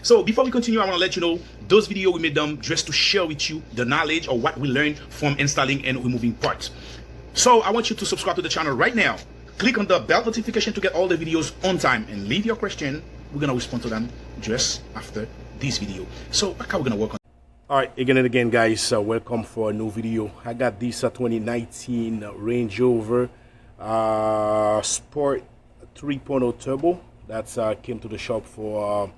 So before we continue, I want to let you know those videos we made them just to share with you the knowledge or what we learned from installing and removing parts. So I want you to subscribe to the channel right now. Click on the bell notification to get all the videos on time and leave your question. We're gonna respond to them just after this video. So how we're gonna work on. All right, again and again, guys, welcome for a new video. I got this 2019 Range Rover Sport 3.0 Turbo. That's came to the shop for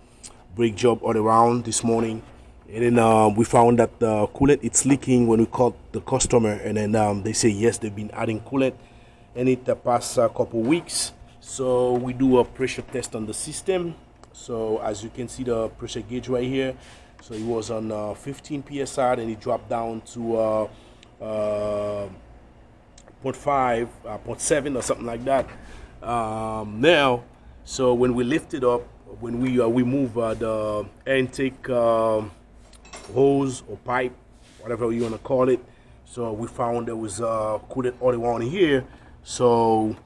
brake job all around this morning, and then we found that the coolant it's leaking when we called the customer, and then they say yes, they've been adding coolant in it the past couple weeks. So we do a pressure test on the system. So as you can see, the pressure gauge right here. So it was on 15 psi, and it dropped down to 0.5, 0.7 or something like that. Now, so when we lift it up, when we move the air intake hose or pipe, whatever you want to call it, so we found there was coolant all around here. So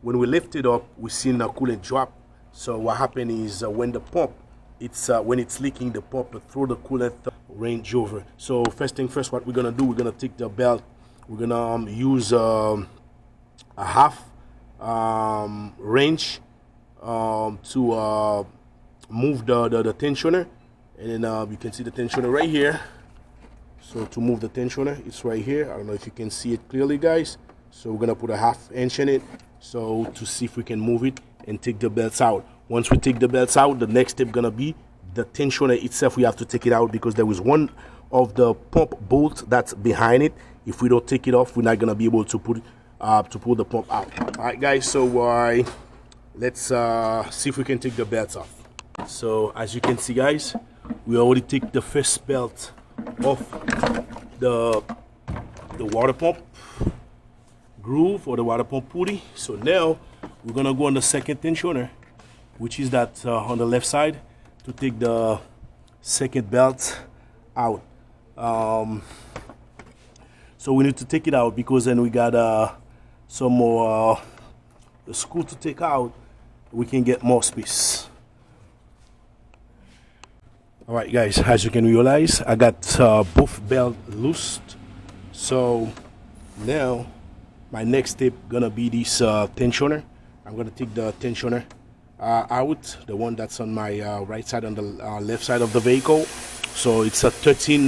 when we lift it up, we seen the coolant drop. So what happened is when the pump, when it's leaking, the pump to throw the coolant Range Rover. So first thing first, what we're gonna do, we're gonna take the belt. We're gonna use a half wrench to move the tensioner, and then you can see the tensioner right here. So to move the tensioner, it's right here. I don't know if you can see it clearly, guys. So we're gonna put a ½ inch in it, so to see if we can move it and take the belts out. Once we take the belts out, the next step gonna be the tensioner itself. We have to take it out because there is one of the pump bolts that's behind it. If we don't take it off, we're not gonna be able to pull the pump out. All right, guys. So let's see if we can take the belts off. So as you can see, guys, we already take the first belt off the water pump groove or the water pump pulley. So now we're gonna go on the second tensioner, which is that on the left side, to take the second belt out. So we need to take it out because then we got some more the screw to take out. We can get more space. All right, guys, as you can realize, I got both belts loosed. So now my next step gonna be this tensioner. I'm gonna take the tensioner out, the one that's on my right side, on the left side of the vehicle. So it's a 13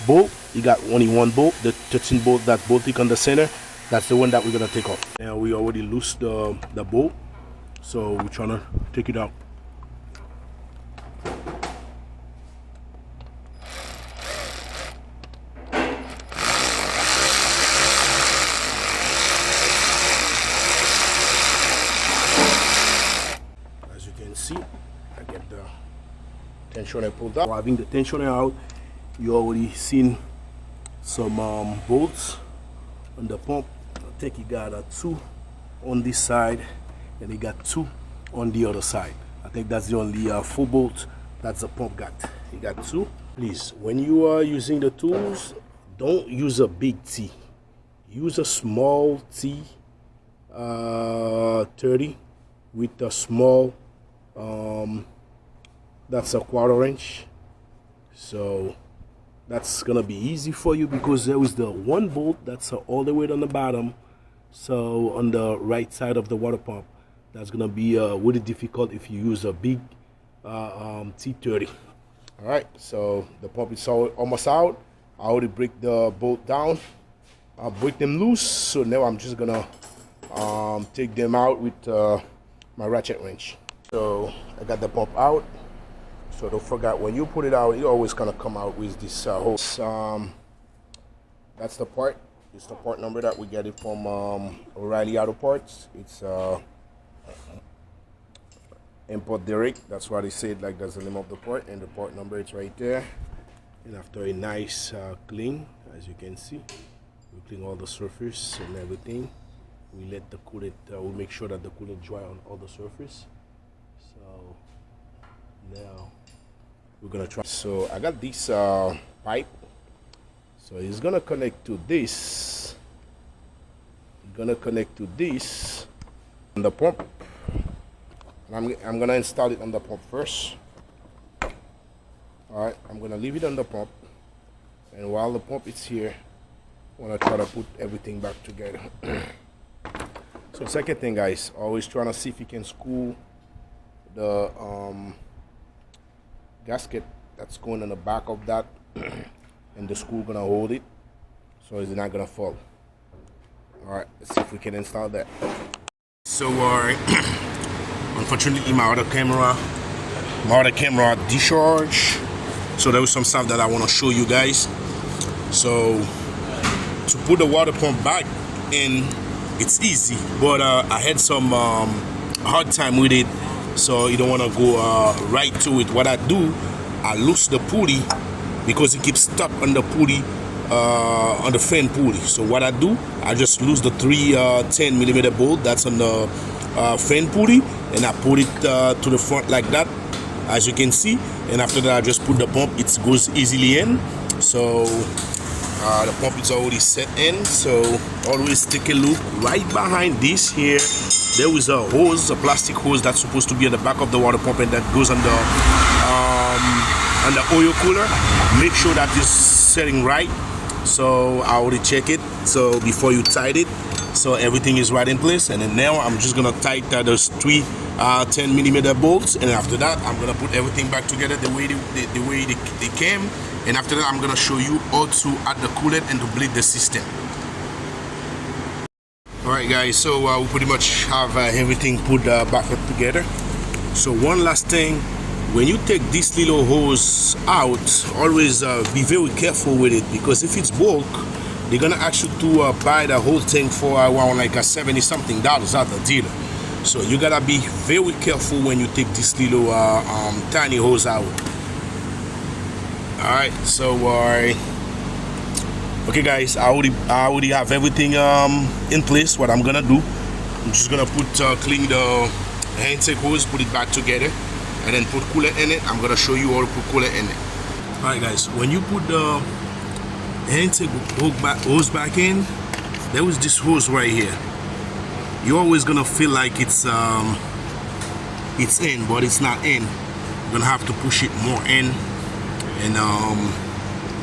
bolt. You got only one bolt, the 13 bolt that's bolted on the center. That's the one that we're gonna take off. Now we already loosed the bolt, so we're trying to take it out. See, I get the tensioner pulled out. Having the tensioner out, you already seen some bolts on the pump. I think you got 2 on this side, and you got 2 on the other side. I think that's the only 4 bolts that the pump got. You got 2. Please, when you are using the tools, don't use a big T. Use a small T 30 with a small that's a 1/4 inch. So that's gonna be easy for you because there is the one bolt that's all the way on the bottom. So on the right side of the water pump, that's gonna be really difficult if you use a big T30. All right, so the pump is almost out. I already break the bolt down. I'll break them loose. So now I'm just gonna take them out with my ratchet wrench. So I got the pump out. So don't forget, when you put it out, you always kind of come out with this hose. That's the part. It's the part number that we get it from O'Reilly Auto Parts. It's import direct. That's why they say it like that's the name of the part, and the part number is right there. And after a nice clean, as you can see, we clean all the surface and everything. We let the coolant. We make sure that the coolant dry on all the surface. So now we're gonna try. So I got this pipe. So it's gonna connect to this. Gonna connect to this on the pump. And I'm gonna install it on the pump first. Alright, I'm gonna leave it on the pump, and while the pump is here, I wanna try to put everything back together. So second thing, guys, always trying to see if you can screw the gasket that's going in the back of that, and the screw gonna hold it so it's not gonna fall. Alright, let's see if we can install that. So unfortunately my other camera discharged, so there was some stuff that I want to show you guys. So to put the water pump back in, it's easy, but I had some hard time with it, so you don't want to go right to it. What I do, I loose the pulley because it keeps stuck on the pulley, on the fan pulley. So what I do, I just lose the 310mm bolt that's on the fan pulley, and I put it to the front like that, as you can see. And after that, I just put the pump. It goes easily in. So the pump is already set in. So always take a look right behind this here. There is a hose, a plastic hose that's supposed to be at the back of the water pump, and that goes on the oil cooler. Make sure that it's setting right. So I already check it. So before you tighten it, so everything is right in place. And then now I'm just gonna tighten those 310mm bolts, and after that I'm gonna put everything back together the way they came. And after that I'm gonna show you how to add the coolant and to bleed the system. Alright guys, so we pretty much have everything put back up together. So one last thing, when you take this little hose out, always be very careful with it, because if it's bulk, they're gonna ask you to buy the whole thing for around like $70-something at the dealer. So you gotta be very careful when you take this little tiny hose out. Alright, so okay guys, I already have everything in place. What I'm gonna do, I'm just gonna put clean the intake hose, put it back together, and then put coolant in it. I'm gonna show you how to put coolant in it. Alright guys, when you put the intake hose back in, there was this hose right here. You're always gonna feel like it's in, but it's not in. You're gonna have to push it more in, and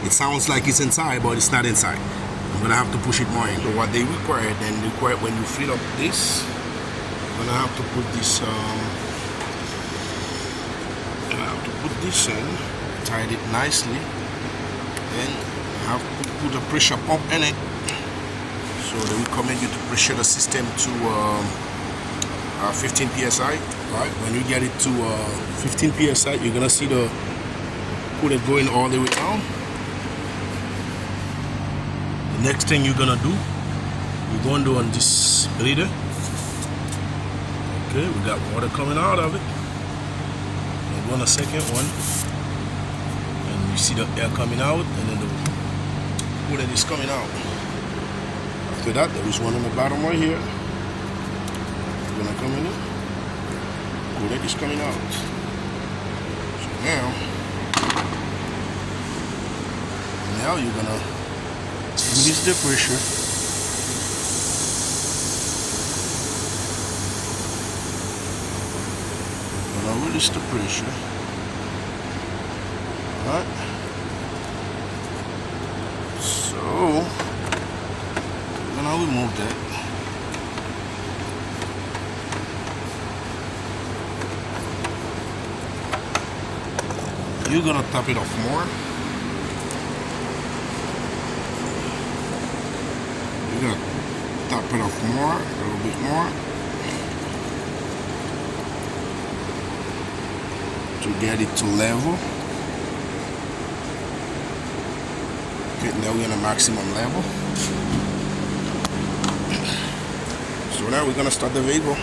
it sounds like it's inside, but it's not inside. I'm gonna have to push it more in. So what they require, when you fill up this, you're gonna have to put this in, tie it nicely, and have to put a pressure pump in it. So they recommend you to pressure the system to 15 psi. Right, when you get it to 15 psi, you're gonna see the coolant going all the way down. The next thing you're gonna do, you're going to on this breather. Okay, we got water coming out of it. And go on a second one, and you see the air coming out, and then the coolant is coming out. After that, there is one on the bottom right here. It's gonna come in. Coolant is coming out. So now you're gonna release the pressure. Gonna release the pressure. Alright. So I'll remove that. You're gonna top it off more. You're gonna top it off more, a little bit more, to get it to level. Okay, now we're on a maximum level. So now we're gonna start the vehicle.